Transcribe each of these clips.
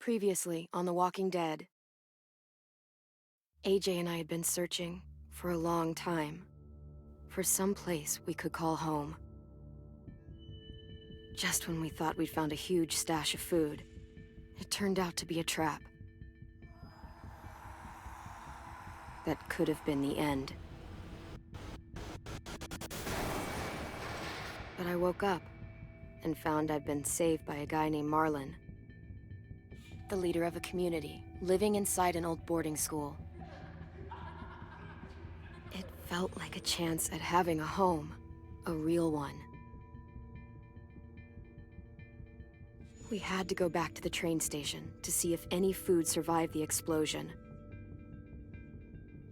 Previously on The Walking Dead, AJ and I had been searching for a long time for some place we could call home. Just when we thought we'd found a huge stash of food, it turned out to be a trap. That could have been the end. But I woke up and found I'd been saved by a guy named Marlon, the leader of a community living inside an old boarding school. It felt like a chance at having a home, a real one. We had to go back to the train station to see if any food survived the explosion.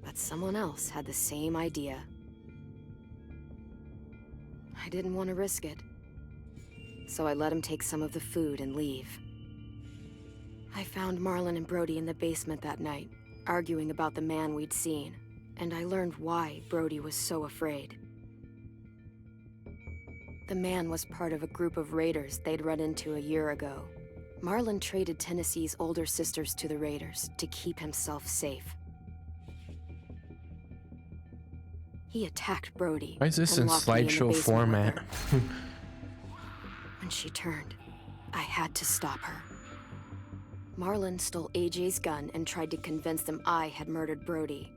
But someone else had the same idea. I didn't want to risk it, so I let him take some of the food and leave. I found Marlon and Brody in the basement that night, arguing about the man we'd seen, and I learned why Brody was so afraid. The man was part of a group of raiders they'd run into a year ago. Marlon traded Tennessee's older sisters to the raiders to keep himself safe. He attacked Brody. Why is this in slideshow format? When she turned, I had to stop her. Marlon stole AJ's gun and tried to convince them I had murdered Brody.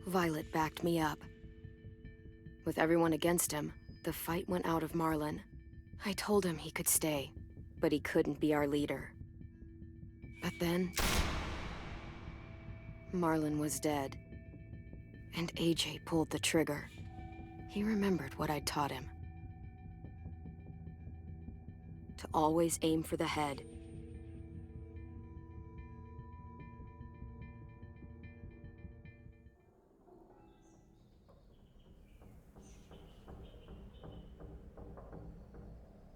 Violet backed me up. With everyone against him, the fight went out of Marlon. I told him he could stay, but he couldn't be our leader. But then, Marlon was dead, and AJ pulled the trigger. He remembered what I'd taught him. To always aim for the head.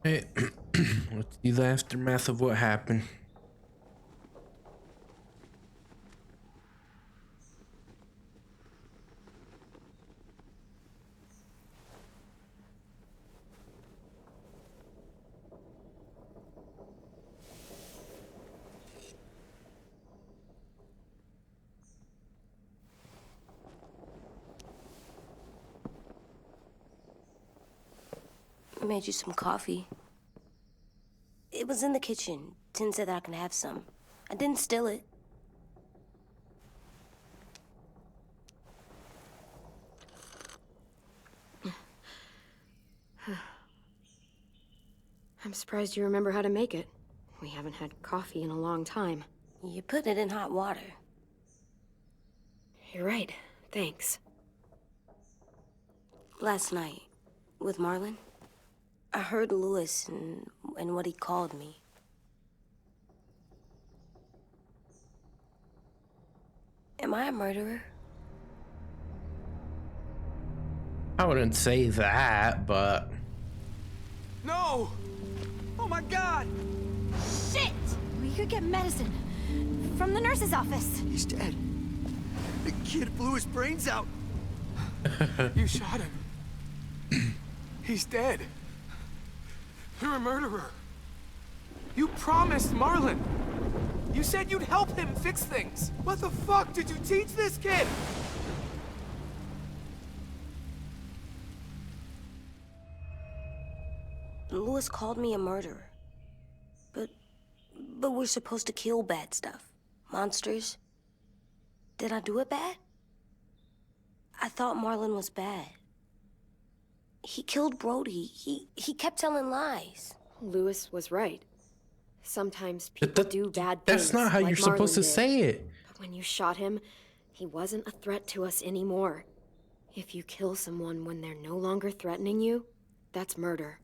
Hey, let's see the aftermath of what happened. I made you some coffee. It was in the kitchen. Tin said that I can have some. I didn't steal it. I'm surprised you remember how to make it. We haven't had coffee in a long time. You put it in hot water. You're right. Thanks. Last night, with Marlon, I heard Lewis and what he called me. Am I a murderer? I wouldn't say that, but... No! Oh my God! Shit! We could get medicine from the nurse's office. He's dead. The kid blew his brains out. You shot him. He's dead. You're a murderer. You promised Marlon. You said you'd help him fix things. What the fuck did you teach this kid? Lewis called me a murderer. But we're supposed to kill bad stuff. Monsters. Did I do it bad? I thought Marlon was bad. He killed Brody. He kept telling lies. Lewis was right. Sometimes people do bad things. That's not how like you're supposed to Marlon did. say it. But when you shot him, he wasn't a threat to us anymore. If you kill someone when they're no longer threatening you, that's murder.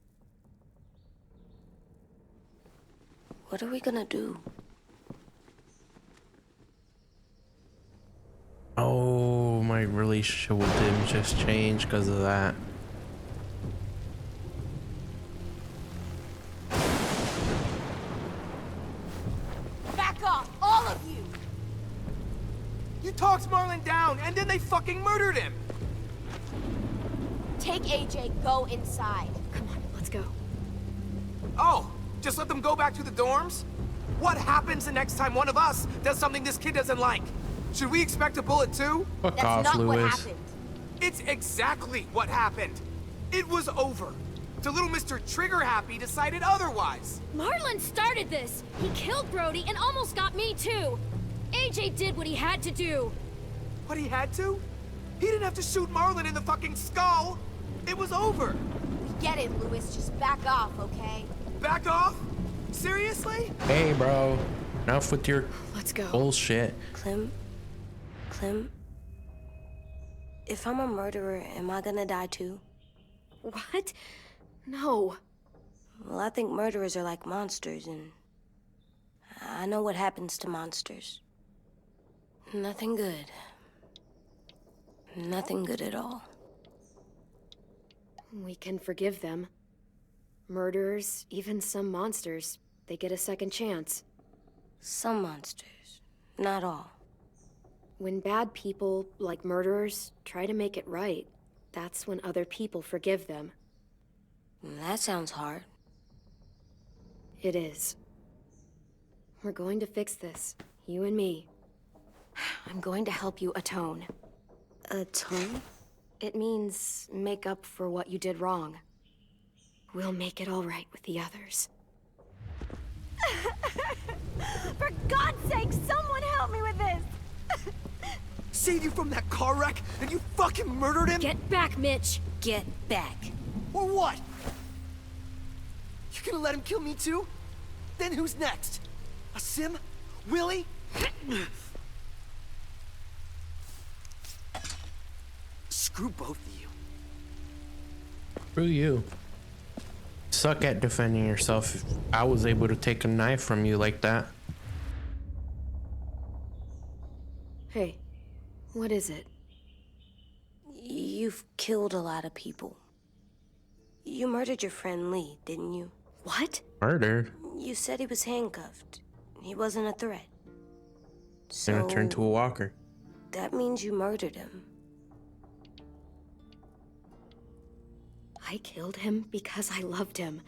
What are we gonna do? Oh, my relationship with him just changed because of that. Back off, all of you! You talked Marlon down, and then they fucking murdered him! Take AJ, go inside. Come on, let's go. Oh, Just let them go back to the dorms? What happens the next time one of us does something this kid doesn't like? Should we expect a bullet too? Fuck That's off, not what Lewis. happened. It's exactly what happened. It was over. The little Mr. Trigger Happy decided otherwise. Marlon started this. He killed Brody and almost got me too. AJ did what he had to do. But he had to? He didn't have to shoot Marlon in the fucking skull. It was over. Get it, Lewis. Just back off, okay? Back off? Seriously? Hey, bro. Enough with your Let's go. bullshit. Clem? If I'm a murderer, am I gonna die too? What? No. Well, I think murderers are like monsters, and I know what happens to monsters. Nothing good. Nothing good at all. We can forgive them. Murderers, even some monsters, they get a second chance. Some monsters, not all. When bad people, like murderers, try to make it right, that's when other people forgive them. That sounds hard. It is. We're going to fix this, you and me. I'm going to help you atone. Atone? It means make up for what you did wrong. We'll make it all right with the others. For God's sake, someone help me with this! Saved you from that car wreck, and you fucking murdered him? Get back, Mitch! Get back. Or what? You gonna let him kill me too? Then who's next? A Sim? Willie? Screw both of you. Screw you. Suck at defending yourself if I was able to take a knife from you like that. Hey, what is it? You've killed a lot of people. You murdered your friend Lee, didn't you? What? Murdered? You said he was handcuffed. He wasn't a threat. So Gonna turn to a walker. that means you murdered him. I killed him because I loved him.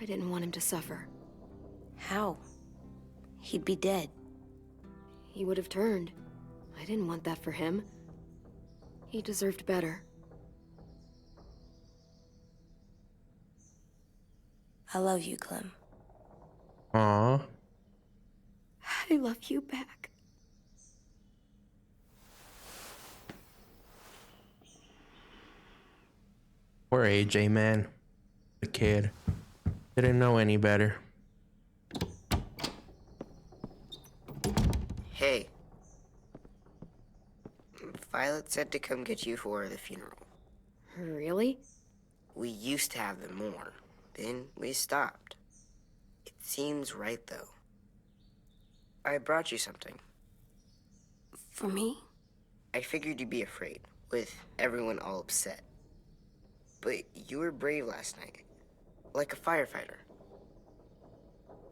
I didn't want him to suffer. How? He'd be dead. He would have turned. I didn't want that for him. He deserved better. I love you, Clem. Aw. I love you back. Poor AJ, man. The kid. Didn't know any better. Hey. Violet said to come get you for the funeral. Really? We used to have them more. Then we stopped. It seems right, though. I brought you something. For me? I figured you'd be afraid, with everyone all upset. But you were brave last night. Like a firefighter.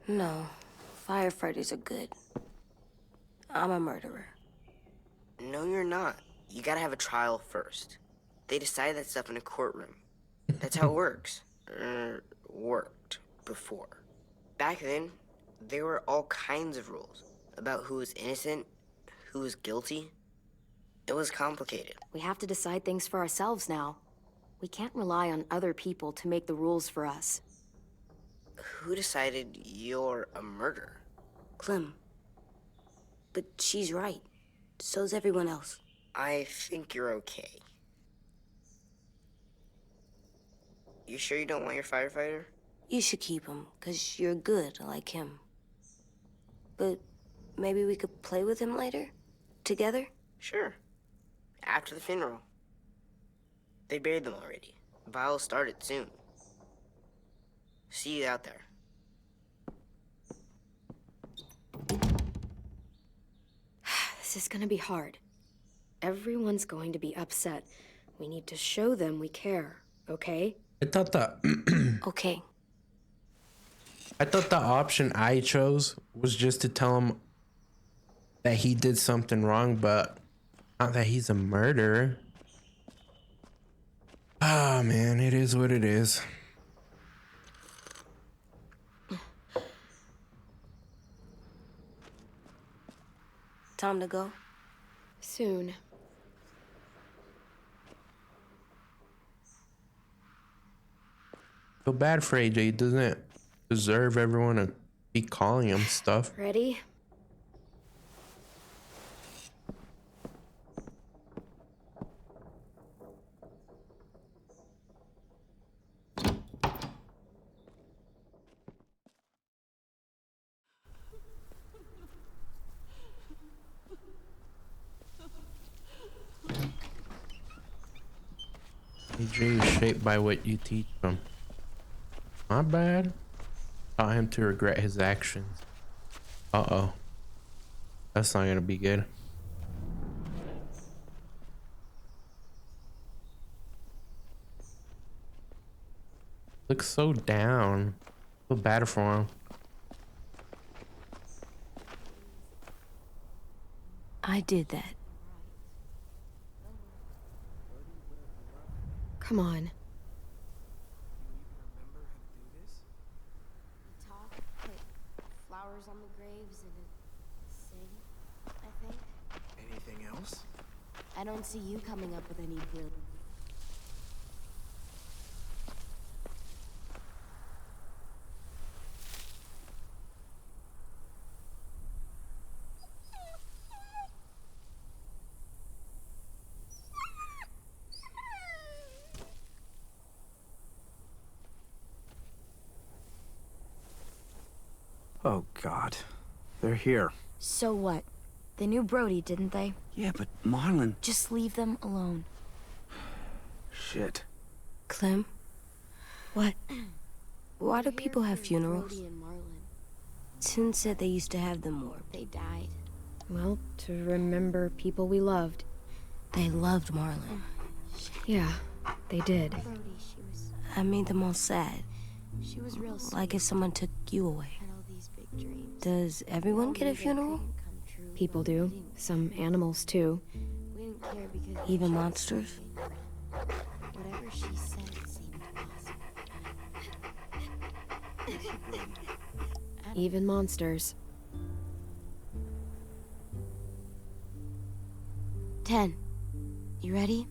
No. Firefighters are good. I'm a murderer. No, you're not. You gotta have a trial first. They decide that stuff in a courtroom. That's how it works. Worked before. Back then, there were all kinds of rules about who was innocent, who was guilty. It was complicated. We have to decide things for ourselves now. We can't rely on other people to make the rules for us. Who decided you're a murderer? Clem. But she's right. So's everyone else. I think you're okay. You sure you don't want your firefighter? You should keep him, 'cause you're good like him. But maybe we could play with him later? Together? Sure. After the funeral. They buried them already. Vile'll start it soon. See you out there. This is gonna be hard. Everyone's going to be upset. We need to show them we care, okay? I thought the Okay. I thought the option I chose was just to tell him that he did something wrong, but not that he's a murderer. Ah, man, it is what it is. Time to go? Soon. Feel bad for AJ. He doesn't deserve everyone to be calling him stuff. Ready? AJ is shaped by what you teach him. My bad. Taught him to regret his actions. Uh-oh. That's not gonna be good. Looks so down. Feel bad for him. I did that. Come on. Talk, put flowers on the graves, and sing, I think. Anything else? I don't see you coming up with any brilliant. Oh, God. They're here. So what? They knew Brody, didn't they? Yeah, but Marlon... Just leave them alone. Shit. Clem? What? Why do people have funerals? Brody and Marlon, Tin said they used to have them more. they died. Well, to remember people we loved. They loved Marlon. Yeah, they did. Brody, I made them all sad. she was real sweet. Like if someone took you away. Had all these big dreams. Does everyone get a They funeral? couldn't come true, People but we do. didn't- Some animals, too. We didn't care because Even monsters? whatever she said seemed possible. Even monsters. 10. You ready?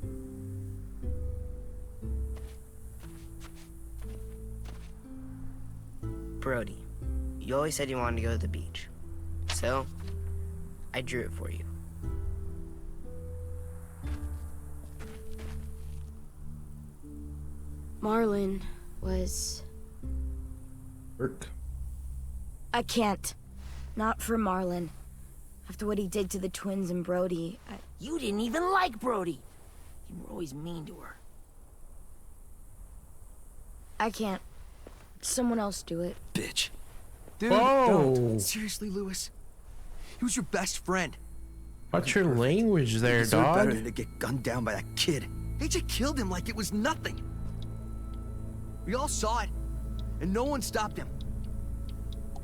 Brody, you always said you wanted to go to the beach. So, I drew it for you. Marlon was... Work. I can't. Not for Marlon. After what he did to the twins and Brody, You didn't even like Brody. You were always mean to her. I can't. Someone else do it. Bitch. Dude, Whoa. don't. Seriously, Lewis? He was your best friend. What's your language there, You deserve better dog? than to get gunned down by that kid. AJ killed him like it was nothing. We all saw it, and no one stopped him.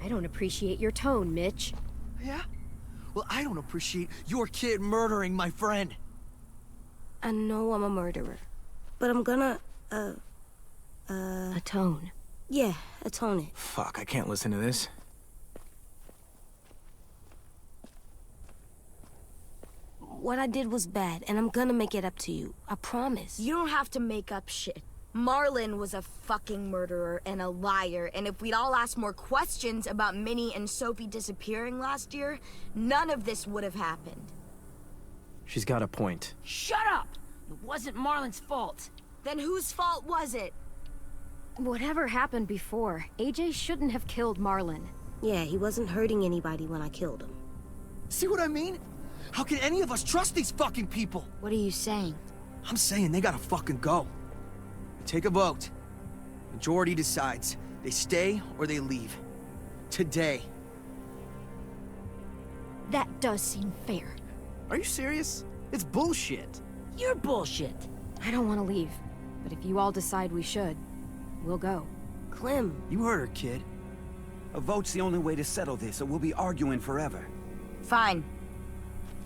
I don't appreciate your tone, Mitch. Yeah? Well, I don't appreciate your kid murdering my friend. I know I'm a murderer. But I'm gonna, Atone. yeah, atone it. Fuck, I can't listen to this. What I did was bad, and I'm gonna make it up to you. I promise. You don't have to make up shit. Marlon was a fucking murderer and a liar, and if we'd all asked more questions about Minnie and Sophie disappearing last year, none of this would have happened. She's got a point. Shut up! It wasn't Marlon's fault. Then whose fault was it? Whatever happened before, AJ shouldn't have killed Marlon. Yeah, he wasn't hurting anybody when I killed him. See what I mean? How can any of us trust these fucking people? What are you saying? I'm saying they gotta fucking go. Take a vote. Majority decides. They stay or they leave. Today. That does seem fair. Are you serious? It's bullshit. You're bullshit. I don't want to leave, but if you all decide we should, we'll go. Clem, You heard her, kid. A vote's the only way to settle this, or we'll be arguing forever. Fine.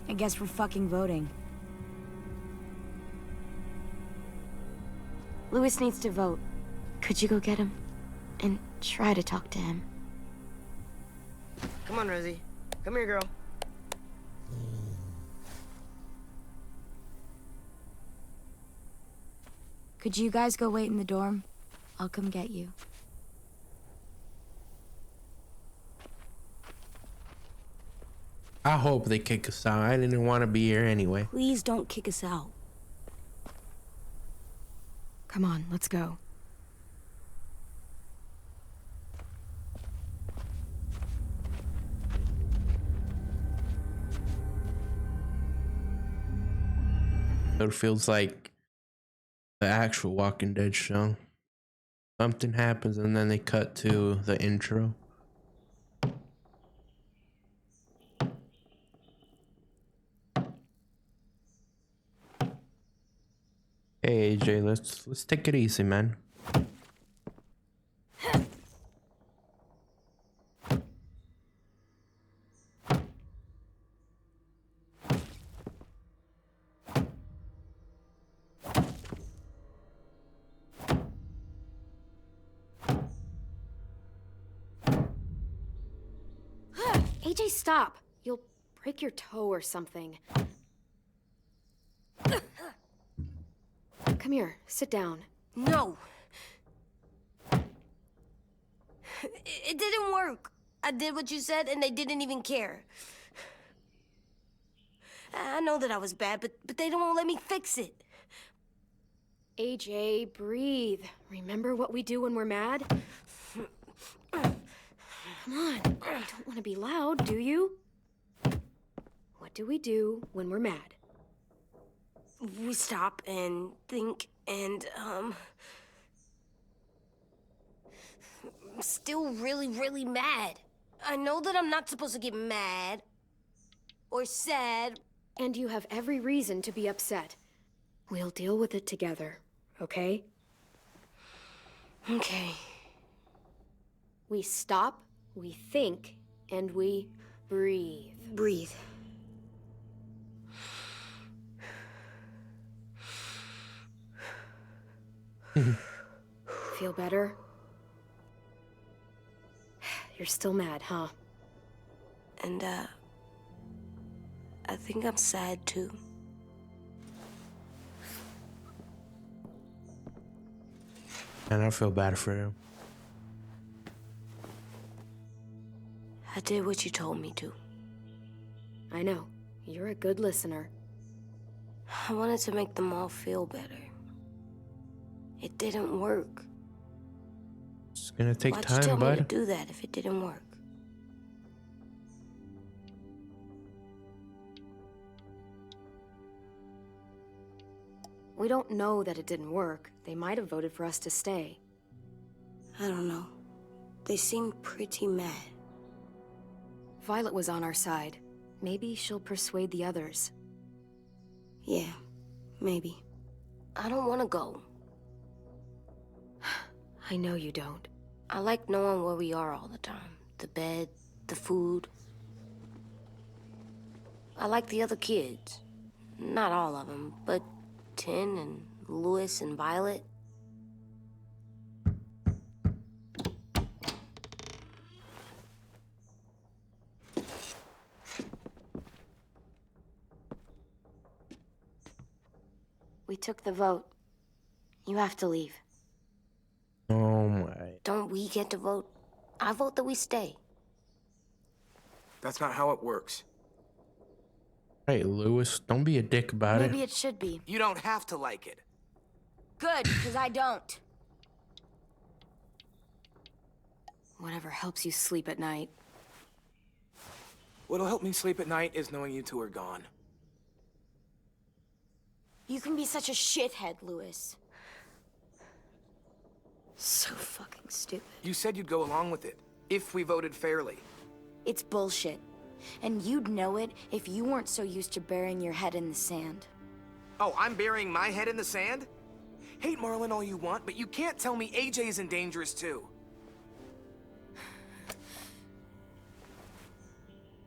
I guess we're fucking voting. Lewis needs to vote. Could you go get him? And try to talk to him. Come on, Rosie. Come here, girl. Could you guys go wait in the dorm? I'll come get you. I hope they kick us out. I didn't want to be here anyway. Please don't kick us out. Come on, let's go. It feels like the actual Walking Dead show. Something happens and then they cut to the intro. Hey AJ, let's take it easy, man. AJ, stop! You'll break your toe or something. Come here, sit down. No. It didn't work. I did what you said, and they didn't even care. I know that I was bad, but they don't let me fix it. AJ, breathe. Remember what we do when we're mad? Come on, you don't want to be loud, do you? What do we do when we're mad? We stop and think and, I'm still really, really mad. I know that I'm not supposed to get mad or sad. And you have every reason to be upset. We'll deal with it together, okay? Okay. We stop, we think, and we breathe. Breathe. Feel better? You're still mad, huh? And, I think I'm sad, too. And I feel bad for him. I did what you told me to. I know. You're a good listener. I wanted to make them all feel better. It didn't work. It's gonna take Why'd you tell time, me to bud. do that if it didn't work? We don't know that it didn't work. They might have voted for us to stay. I don't know. They seem pretty mad. Violet was on our side. Maybe she'll persuade the others. Yeah, maybe. I don't want to go. I know you don't. I like knowing where we are all the time. The bed, the food. I like the other kids. Not all of them, but Tin and Louis and Violet. We took the vote. You have to leave. Oh my. Don't we get to vote? I vote that we stay. That's not how it works. Hey, Lewis, don't be a dick about Maybe it. it should be. You don't have to like it. Good, because I don't. Whatever helps you sleep at night. What'll help me sleep at night is knowing you two are gone. You can be such a shithead, Louis. So fucking stupid. You said you'd go along with it, if we voted fairly. It's bullshit. And you'd know it if you weren't so used to burying your head in the sand. Oh, I'm burying my head in the sand? Hate Marlon all you want, but you can't tell me AJ isn't dangerous too.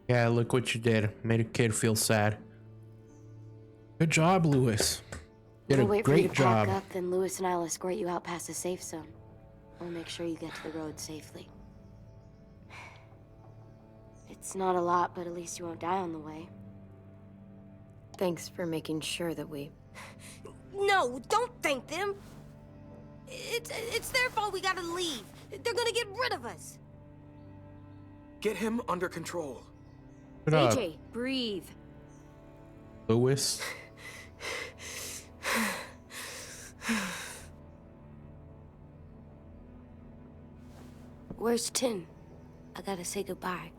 Yeah, look what you did. Made a kid feel sad. Good job, Lewis. You did a We'll wait for you great to job. pack up, then Lewis and I'll escort you out past the safe zone. We'll make sure you get to the road safely. It's not a lot, but at least you won't die on the way. Thanks for making sure that we... No, don't thank them. It's their fault we gotta leave. They're gonna get rid of us. Get him under control. Shut up, AJ, breathe. Lewis. Where's Tin? I gotta say goodbye.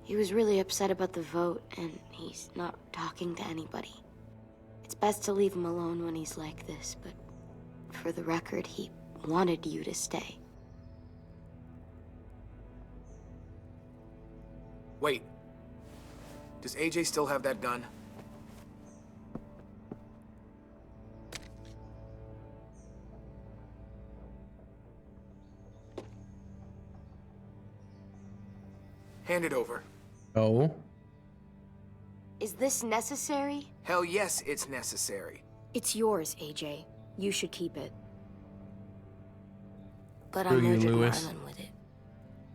He was really upset about the vote, and he's not talking to anybody. It's best to leave him alone when he's like this, but for the record, he wanted you to stay. Wait. Does AJ still have that gun? Hand it over. Oh. Is this necessary? Hell yes, it's necessary. It's yours, AJ. You should keep it. But Screw I you, murdered Lewis. Marlon with it.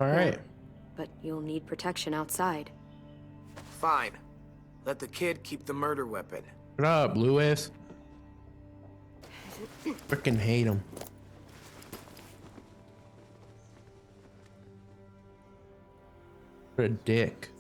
All right. But you'll need protection outside. Fine. Let the kid keep the murder weapon. Shut up, Lewis. Freaking hate him. What a dick.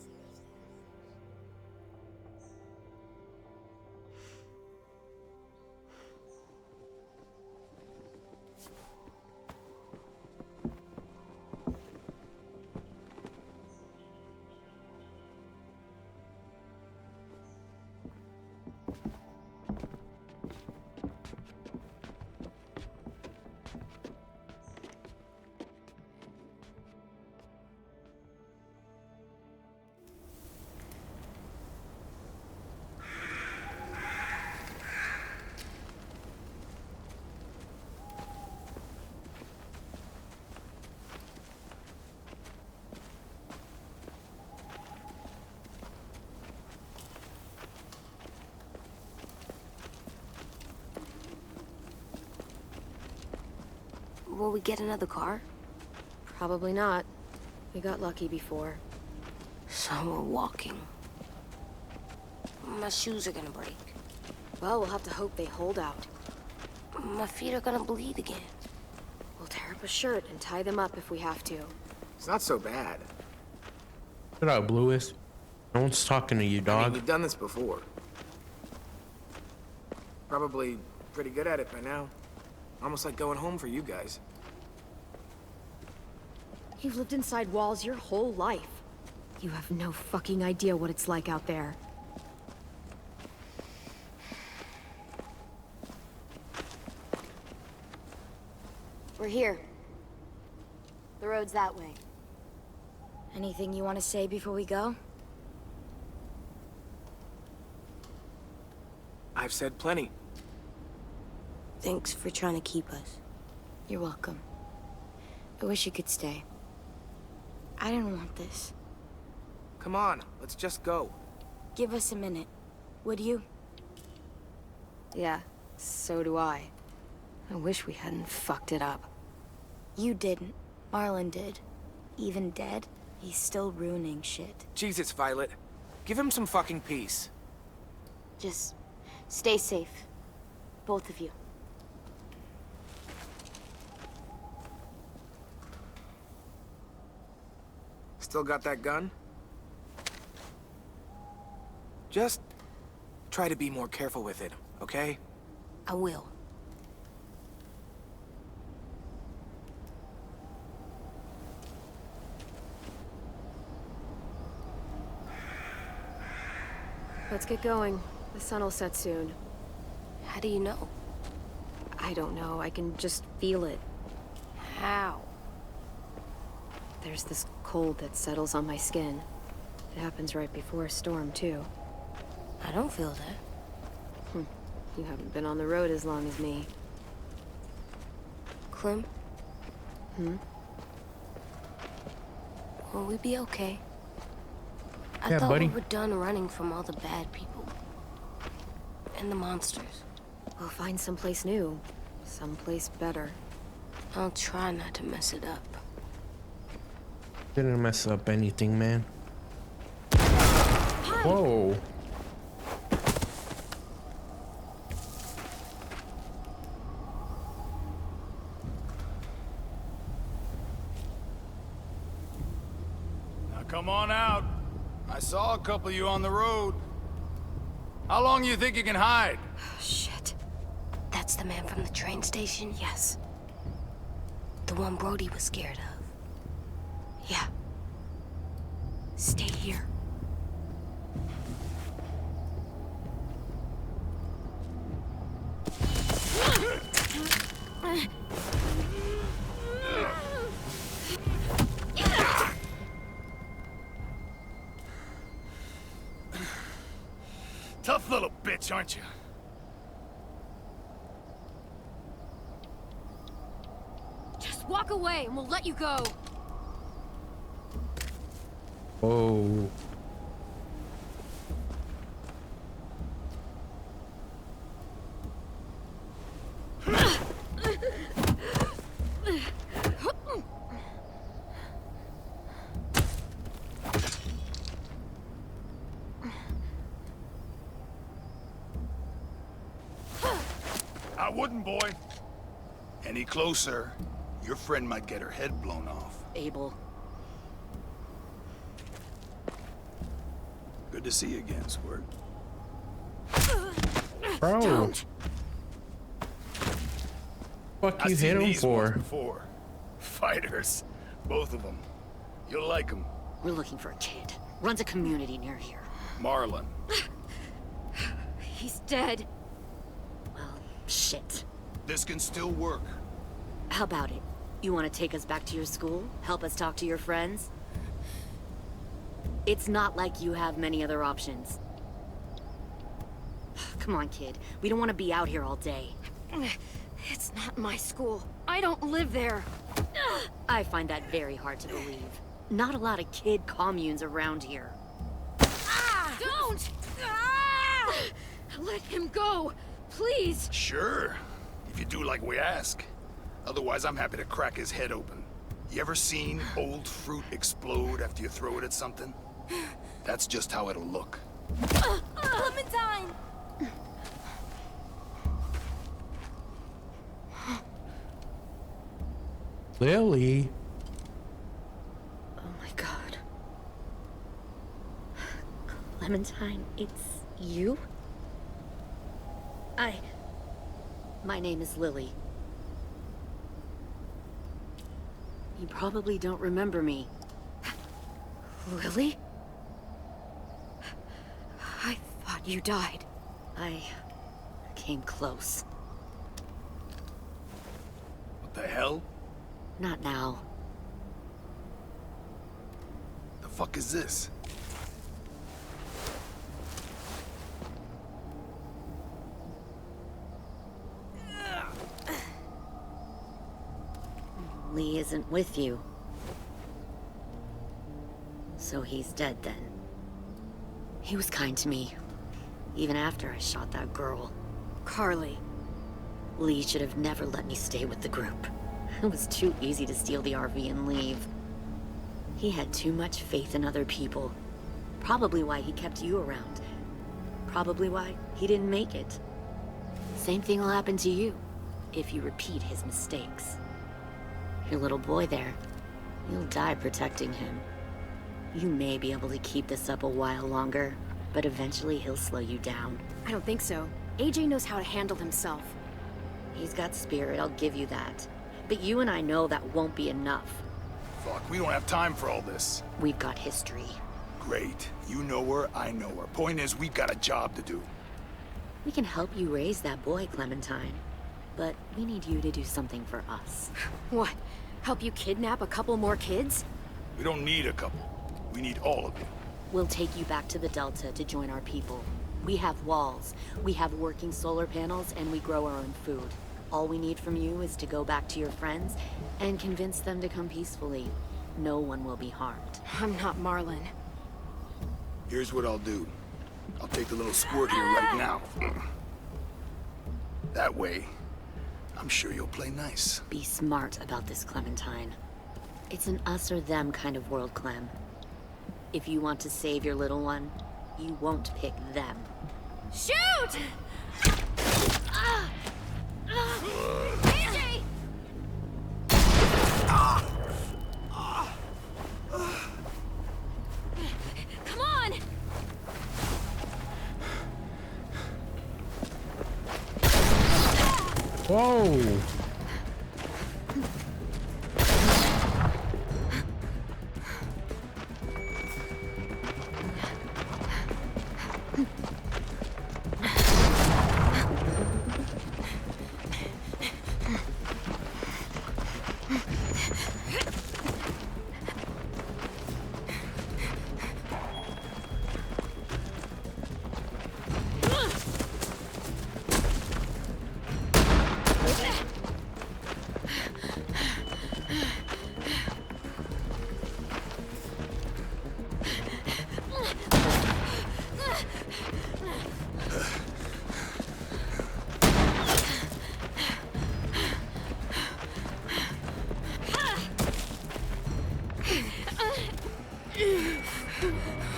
Will we get another car? Probably not. We got lucky before. So we're walking. My shoes are gonna break. Well, we'll have to hope they hold out. My feet are gonna bleed again. We'll tear up a shirt and tie them up if we have to. It's not so bad. Shut up, Lewis. No one's talking to you, I mean, dog. you've done this before. Probably pretty good at it by now. Almost like going home for you guys. You've lived inside walls your whole life. You have no fucking idea what it's like out there. We're here. The road's that way. Anything you want to say before we go? I've said plenty. Thanks for trying to keep us. You're welcome. I wish you could stay. I didn't want this. Come on, let's just go. Give us a minute, would you? Yeah, so do I. I wish we hadn't fucked it up. You didn't. Marlon did. Even dead, he's still ruining shit. Jesus, Violet. Give him some fucking peace. Just stay safe. Both of you. Still got that gun? Just try to be more careful with it, okay? I will. Let's get going. The sun will set soon. How do you know? I don't know. I can just feel it. How? There's this cold that settles on my skin. It happens right before a storm, too. I don't feel that. You haven't been on the road as long as me. Clem? Will we be okay? I Yeah, thought buddy. we were done running from all the bad people. And the monsters. We'll find someplace new. Someplace better. I'll try not to mess it up. Didn't mess up anything, man. Whoa. come on out. I saw a couple of you on the road. How long you think you can hide? Shit. That's the man from the train station? Yes. The one Brody was scared of. Yeah. Stay here. Tough little bitch, aren't you? Just walk away and we'll let you go. Whoa. I wouldn't, boy. Any closer, your friend might get her head blown off. Abel. Good to see you again, Squirt. Bro. Don't. What I've you seen hit him these ones for? before. Fighters. Both of them. You'll like them. We're looking for a kid. Runs a community near here. Marlon. He's dead. Well, shit. This can still work. How about it? You want to take us back to your school? Help us talk to your friends? It's not like you have many other options. Come on, kid. We don't want to be out here all day. It's not my school. I don't live there. I find that very hard to believe. Not a lot of kid communes around here. Don't! Let him go, please. Sure. If you do like we ask. Otherwise, I'm happy to crack his head open. You ever seen old fruit explode after you throw it at something? That's just how it'll look. Clementine! Lily. Oh my god. Clementine, it's you? My name is Lily. You probably don't remember me. Lily? I thought you died. I came close. What the hell? Not now. The fuck is this? Lee isn't with you. So he's dead then. He was kind to me, even after I shot that girl. Carly. Lee should have never let me stay with the group. It was too easy to steal the RV and leave. He had too much faith in other people. Probably why he kept you around. Probably why he didn't make it. Same thing will happen to you, if you repeat his mistakes. Your little boy there, you'll die protecting him. You may be able to keep this up a while longer, but eventually he'll slow you down. I don't think so. AJ knows how to handle himself. He's got spirit, I'll give you that. But you and I know that won't be enough. Fuck, we don't have time for all this. We've got history. Great. You know her, I know her. Point is, we've got a job to do. We can help you raise that boy, Clementine. But we need you to do something for us. What? Help you kidnap a couple more kids? We don't need a couple. We need all of you. We'll take you back to the Delta to join our people. We have walls, we have working solar panels, and we grow our own food. All we need from you is to go back to your friends and convince them to come peacefully. No one will be harmed. I'm not Marlon. Here's what I'll do. I'll take the little squirt here right now. That way, I'm sure you'll play nice. Be smart about this, Clementine. It's an us or them kind of world, Clem. If you want to save your little one, you won't pick them. Shoot! AJ! Whoa.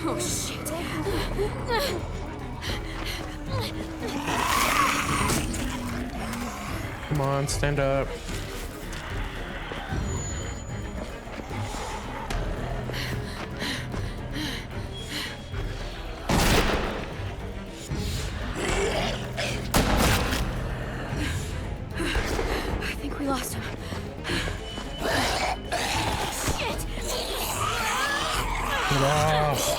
Oh, shit. Come on, stand up. I think we lost him. Shit! Get off.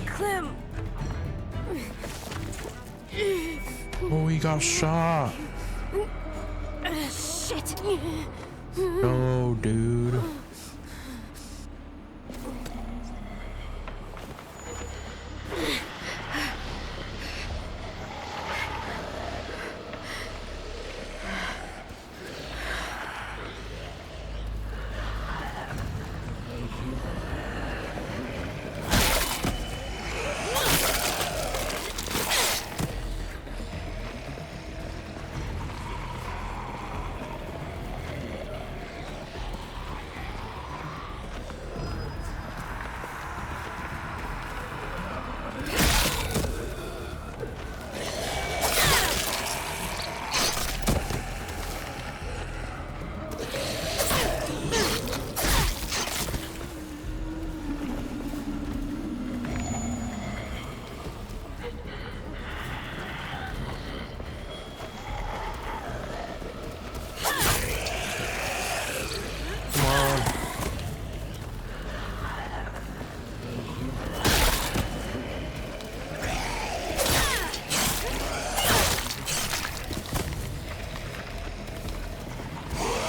Clem! Oh, he got shot. Shit! No, dude.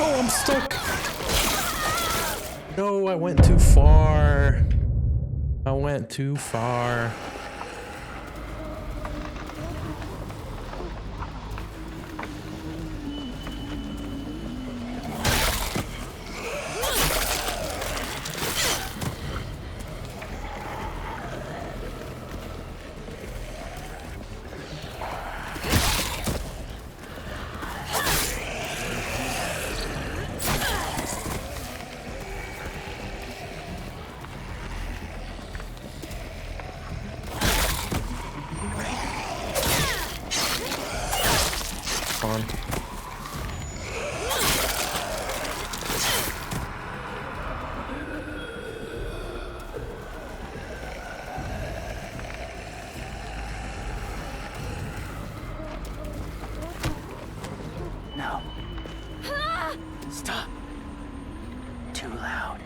Oh, I'm stuck. No, I went too far. I went too far. On. No. Stop. Too loud.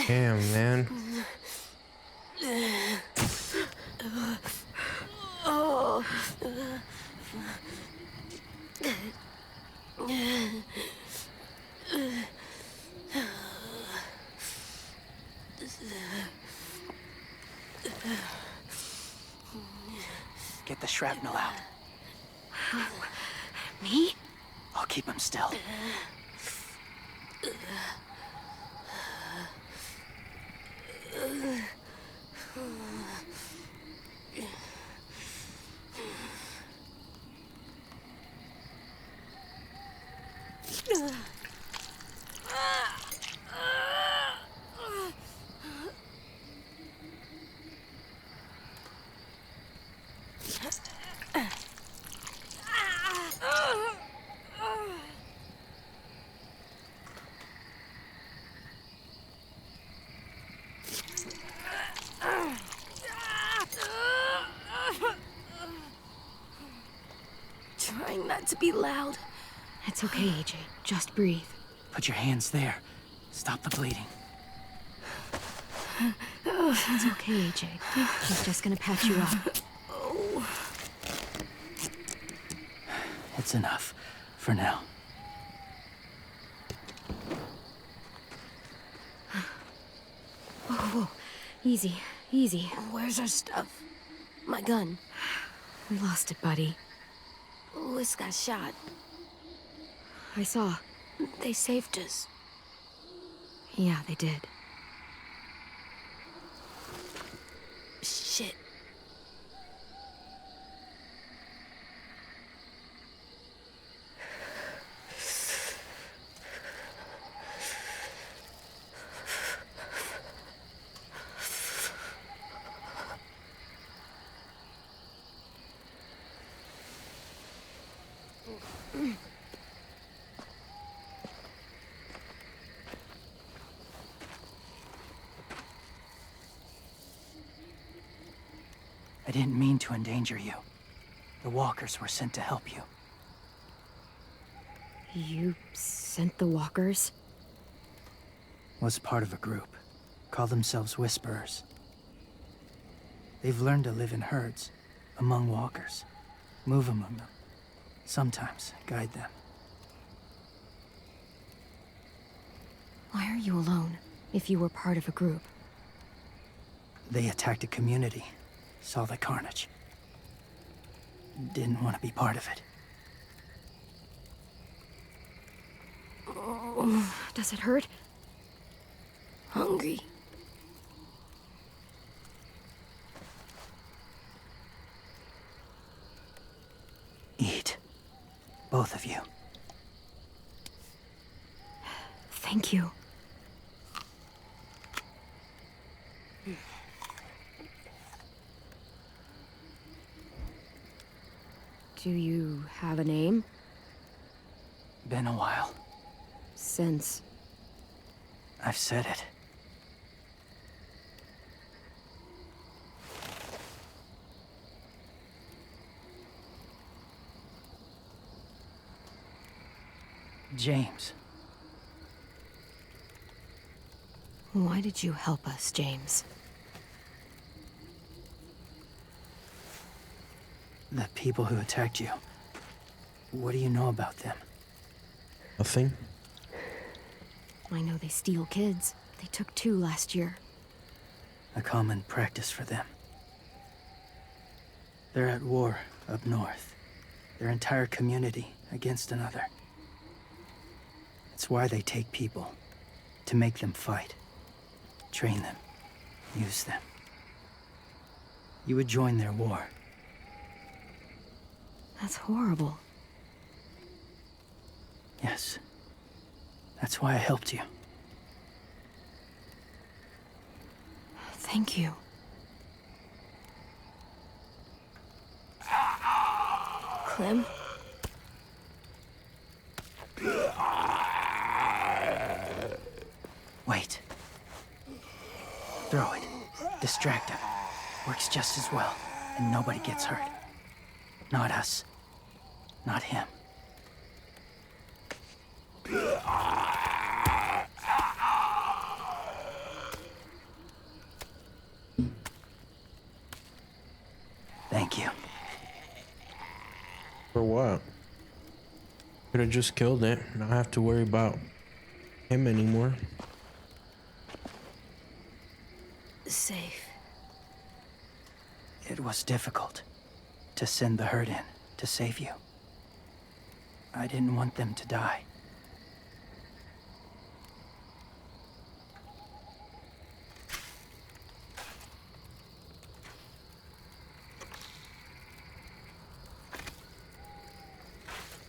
Damn, man. Get the shrapnel out. Me? I'll keep him still. Trying not to be loud. It's okay, AJ. Just breathe. Put your hands there. Stop the bleeding. It's okay, AJ. He's just gonna patch you up. It's enough. For now. Whoa, whoa. Easy, easy. Where's our stuff? My gun. We lost it, buddy. Lewis got shot. I saw. They saved us. Yeah, they did. Shit. I didn't mean to endanger you. The walkers were sent to help you. You sent the walkers? Was part of a group. Call themselves Whisperers. They've learned to live in herds, among walkers. Move among them. Sometimes guide them. Why are you alone, if you were part of a group? They attacked a community. Saw the carnage. Didn't want to be part of it. Does it hurt? Hungry. Eat. Both of you. Thank you. Do you have a name? Been a while. Since... I've said it. James. Why did you help us, James? The people who attacked you. What do you know about them? Nothing. I know they steal kids. They took 2 last year. A common practice for them. They're at war up north. Their entire community against another. It's why they take people. To make them fight. Train them. Use them. You would join their war. That's horrible. Yes. That's why I helped you. Thank you. Clem? Wait. Throw it. Distract him. Works just as well, and nobody gets hurt. Not us. Not him. Thank you. For what? Could have just killed it. Not have to worry about him anymore. Safe. It was difficult to send the herd in to save you. I didn't want them to die.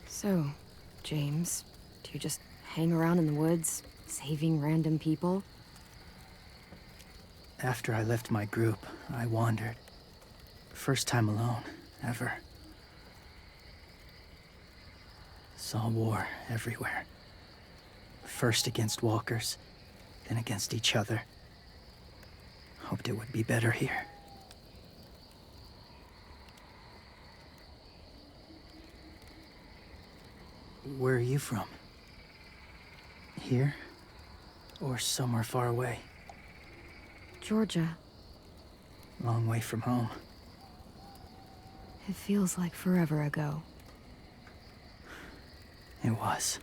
So, James, do you just hang around in the woods, saving random people? After I left my group, I wandered. First time alone, ever. Saw war everywhere. First against walkers, then against each other. Hoped it would be better here. Where are you from? Here? Or somewhere far away? Georgia. Long way from home. It feels like forever ago. It was.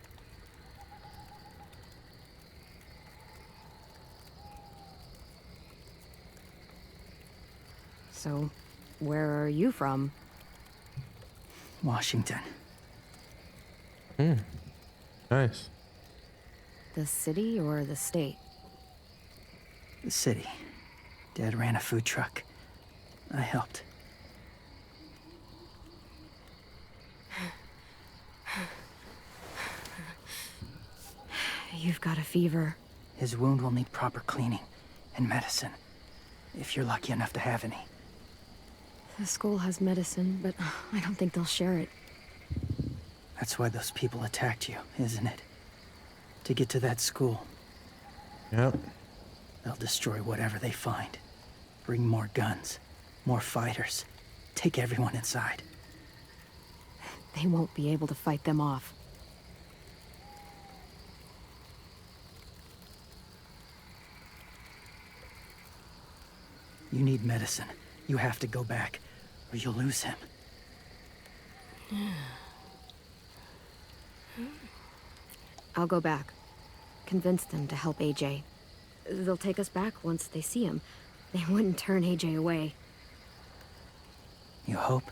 So, where are you from? Washington. Nice. The city or the state? The city. Dad ran a food truck. I helped. You've got a fever. His wound will need proper cleaning and medicine, if you're lucky enough to have any. The school has medicine, but I don't think they'll share it. That's why those people attacked you, isn't it? To get to that school. Yep. They'll destroy whatever they find. Bring more guns, more fighters. Take everyone inside. They won't be able to fight them off. You need medicine. You have to go back, or you'll lose him. I'll go back. Convince them to help AJ. They'll take us back once they see him. They wouldn't turn AJ away. You hope?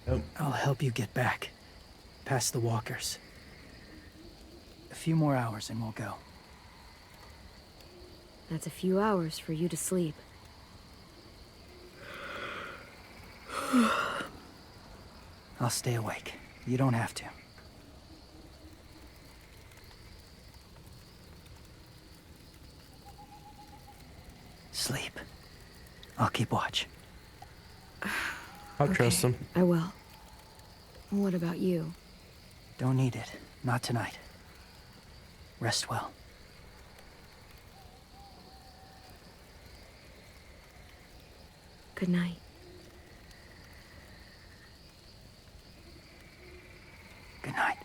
Yep. I'll help you get back. Past the walkers. A few more hours and we'll go. That's a few hours for you to sleep. I'll stay awake. You don't have to. Sleep. I'll keep watch. I'll trust him. I will. What about you? Don't need it. Not tonight. Rest well. Good night. Good night.